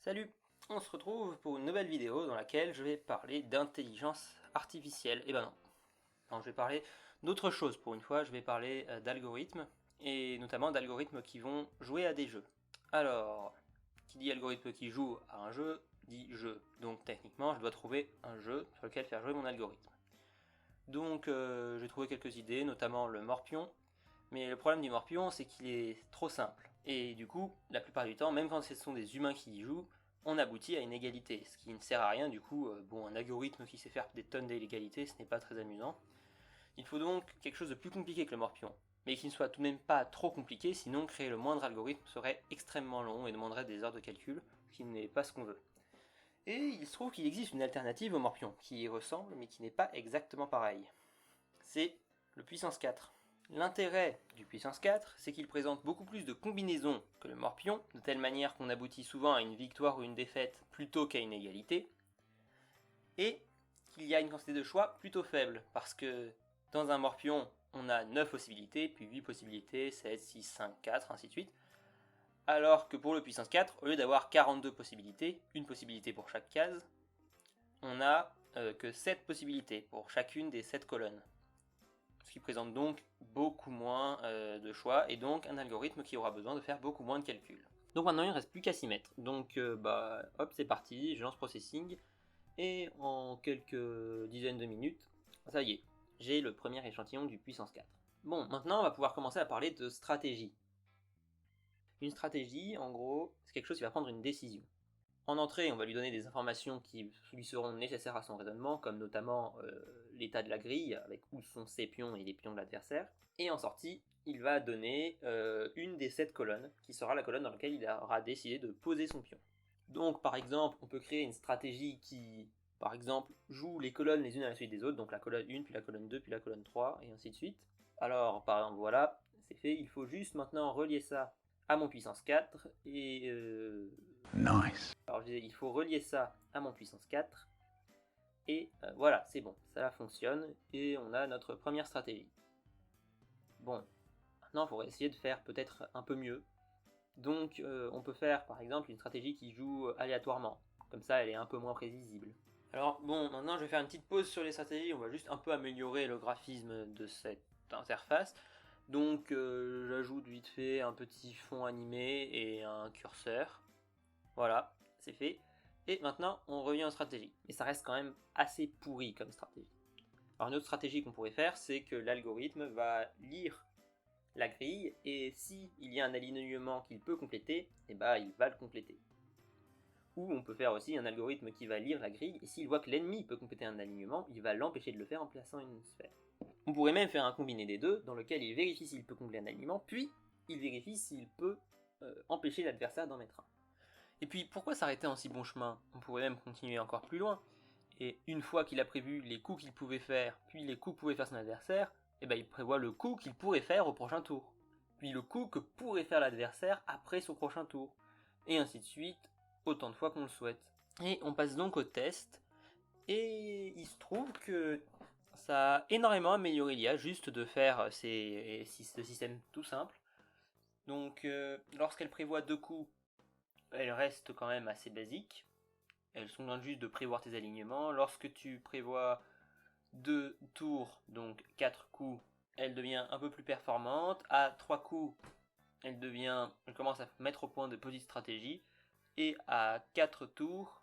Salut, on se retrouve pour une nouvelle vidéo dans laquelle je vais parler d'intelligence artificielle. Et ben non, non, je vais parler d'autre chose pour une fois, je vais parler d'algorithmes, et notamment d'algorithmes qui vont jouer à des jeux. Alors, qui dit algorithme qui joue à un jeu, dit jeu. Donc techniquement, je dois trouver un jeu sur lequel faire jouer mon algorithme. Donc j'ai trouvé quelques idées, notamment le morpion, mais le problème du morpion, c'est qu'il est trop simple. Et du coup, la plupart du temps, même quand ce sont des humains qui y jouent, on aboutit à une égalité, ce qui ne sert à rien. Du coup, bon, un algorithme qui sait faire des tonnes d'égalités, ce n'est pas très amusant. Il faut donc quelque chose de plus compliqué que le morpion, mais qui ne soit tout de même pas trop compliqué, sinon créer le moindre algorithme serait extrêmement long et demanderait des heures de calcul, ce qui n'est pas ce qu'on veut. Et il se trouve qu'il existe une alternative au morpion, qui y ressemble, mais qui n'est pas exactement pareil. C'est le puissance 4. L'intérêt du puissance 4, c'est qu'il présente beaucoup plus de combinaisons que le morpion, de telle manière qu'on aboutit souvent à une victoire ou une défaite plutôt qu'à une égalité, et qu'il y a une quantité de choix plutôt faible, parce que dans un morpion, on a 9 possibilités, puis 8 possibilités, 7, 6, 5, 4, ainsi de suite, alors que pour le puissance 4, au lieu d'avoir 42 possibilités, une possibilité pour chaque case, on n'a que 7 possibilités pour chacune des 7 colonnes. Ce qui présente donc beaucoup moins de choix et donc un algorithme qui aura besoin de faire beaucoup moins de calculs. Donc maintenant il ne reste plus qu'à s'y mettre. Donc hop, c'est parti, je lance processing et en quelques dizaines de minutes, ça y est, j'ai le premier échantillon du puissance 4. Bon, maintenant on va pouvoir commencer à parler de stratégie. Une stratégie, en gros, c'est quelque chose qui va prendre une décision. En entrée, on va lui donner des informations qui lui seront nécessaires à son raisonnement, comme notamment l'état de la grille, avec où sont ses pions et les pions de l'adversaire. Et en sortie, il va donner une des 7 colonnes, qui sera la colonne dans laquelle il aura décidé de poser son pion. Donc par exemple, on peut créer une stratégie qui, par exemple, joue les colonnes les unes à la suite des autres, donc la colonne 1, puis la colonne 2, puis la colonne 3, et ainsi de suite. Alors par exemple, voilà, c'est fait, il faut juste maintenant relier ça à mon puissance 4, et Nice. alors je disais, il faut relier ça à mon puissance 4. Et voilà, c'est bon, ça fonctionne. Et on a notre première stratégie. Bon, maintenant il faudrait essayer de faire peut-être un peu mieux. Donc on peut faire par exemple une stratégie qui joue aléatoirement. Comme ça elle est un peu moins prévisible. Alors bon, maintenant je vais faire une petite pause sur les stratégies. On va juste un peu améliorer le graphisme de cette interface. Donc j'ajoute vite fait un petit fond animé et un curseur. Voilà, c'est fait. Et maintenant, on revient en stratégie. Mais ça reste quand même assez pourri comme stratégie. Alors une autre stratégie qu'on pourrait faire, c'est que l'algorithme va lire la grille, et si il y a un alignement qu'il peut compléter, et bah il va le compléter. Ou on peut faire aussi un algorithme qui va lire la grille, et s'il voit que l'ennemi peut compléter un alignement, il va l'empêcher de le faire en plaçant une sphère. On pourrait même faire un combiné des deux, dans lequel il vérifie s'il peut compléter un alignement, puis il vérifie s'il peut empêcher l'adversaire d'en mettre un. Et puis, pourquoi s'arrêter en si bon chemin? On pourrait même continuer encore plus loin. Et une fois qu'il a prévu les coups qu'il pouvait faire, puis les coups que pouvait faire son adversaire, et ben il prévoit le coup qu'il pourrait faire au prochain tour. Puis le coup que pourrait faire l'adversaire après son prochain tour. Et ainsi de suite, autant de fois qu'on le souhaite. Et on passe donc au test. Et il se trouve que ça a énormément amélioré l'IA juste de faire ce système tout simple. Donc lorsqu'elle prévoit 2 coups, elle reste quand même assez basique. Elles sont loin juste de prévoir tes alignements. Lorsque tu prévois 2 tours, donc 4 coups, elle devient un peu plus performante. À 3 coups, elle commence à mettre au point de petites stratégies. Et à 4 tours,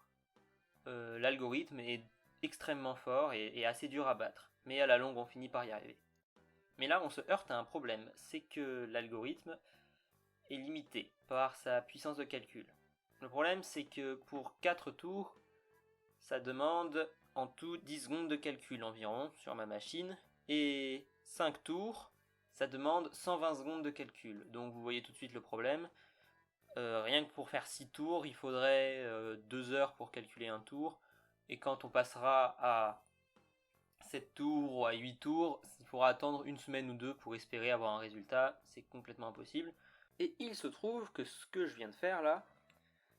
l'algorithme est extrêmement fort et assez dur à battre. Mais à la longue, on finit par y arriver. Mais là, on se heurte à un problème, c'est que l'algorithme est limité par sa puissance de calcul. Le problème, c'est que pour 4 tours, ça demande en tout 10 secondes de calcul environ sur ma machine. Et 5 tours, ça demande 120 secondes de calcul. Donc vous voyez tout de suite le problème. Rien que pour faire 6 tours, il faudrait 2 heures pour calculer un tour. Et quand on passera à 7 tours ou à 8 tours, il faudra attendre une semaine ou deux pour espérer avoir un résultat. C'est complètement impossible. Et il se trouve que ce que je viens de faire là,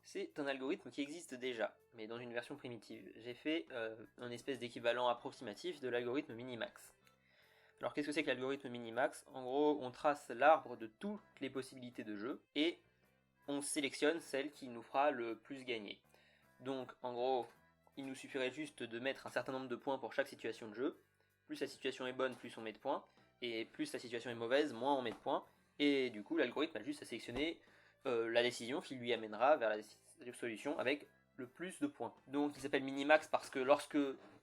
c'est un algorithme qui existe déjà, mais dans une version primitive. J'ai fait un espèce d'équivalent approximatif de l'algorithme Minimax. Alors qu'est-ce que c'est que l'algorithme Minimax? En gros, on trace l'arbre de toutes les possibilités de jeu, et on sélectionne celle qui nous fera le plus gagner. Donc en gros, il nous suffirait juste de mettre un certain nombre de points pour chaque situation de jeu. Plus la situation est bonne, plus on met de points. Et plus la situation est mauvaise, moins on met de points. Et du coup, l'algorithme a juste à sélectionner la décision qui lui amènera vers la solution avec le plus de points. Donc il s'appelle minimax parce que lorsque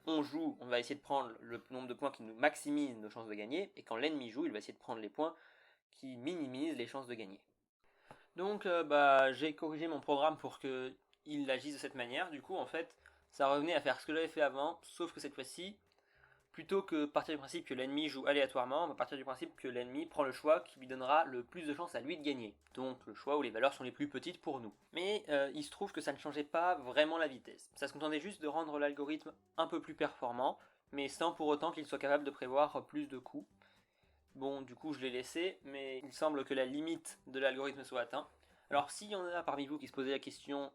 on joue, on va essayer de prendre le nombre de points qui nous maximise nos chances de gagner. Et quand l'ennemi joue, il va essayer de prendre les points qui minimisent les chances de gagner. Donc j'ai corrigé mon programme pour qu'il agisse de cette manière. Du coup, en fait, ça revenait à faire ce que j'avais fait avant, sauf que cette fois-ci, plutôt que partir du principe que l'ennemi joue aléatoirement, on va partir du principe que l'ennemi prend le choix qui lui donnera le plus de chances à lui de gagner. Donc le choix où les valeurs sont les plus petites pour nous. Mais il se trouve que ça ne changeait pas vraiment la vitesse. Ça se contentait juste de rendre l'algorithme un peu plus performant, mais sans pour autant qu'il soit capable de prévoir plus de coups. Bon, du coup, je l'ai laissé, mais il semble que la limite de l'algorithme soit atteinte. Alors, s'il y en a parmi vous qui se posaient la question,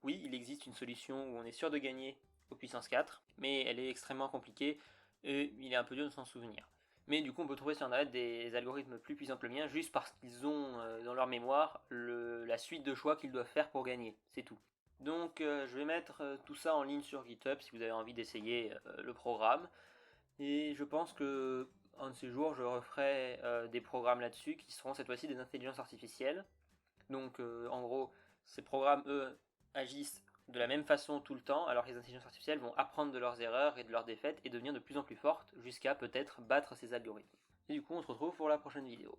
oui, il existe une solution où on est sûr de gagner au puissance 4, mais elle est extrêmement compliquée et il est un peu dur de s'en souvenir. Mais du coup, on peut trouver sur internet des algorithmes plus puissants que le mien juste parce qu'ils ont dans leur mémoire la suite de choix qu'ils doivent faire pour gagner. C'est tout. Donc, je vais mettre tout ça en ligne sur GitHub si vous avez envie d'essayer le programme. Et je pense que un de ces jours, je referai des programmes là-dessus qui seront cette fois-ci des intelligences artificielles. Donc, en gros, ces programmes, eux, agissent de la même façon tout le temps, alors que les intelligences artificielles vont apprendre de leurs erreurs et de leurs défaites et devenir de plus en plus fortes jusqu'à peut-être battre ces algorithmes. Et du coup, on se retrouve pour la prochaine vidéo.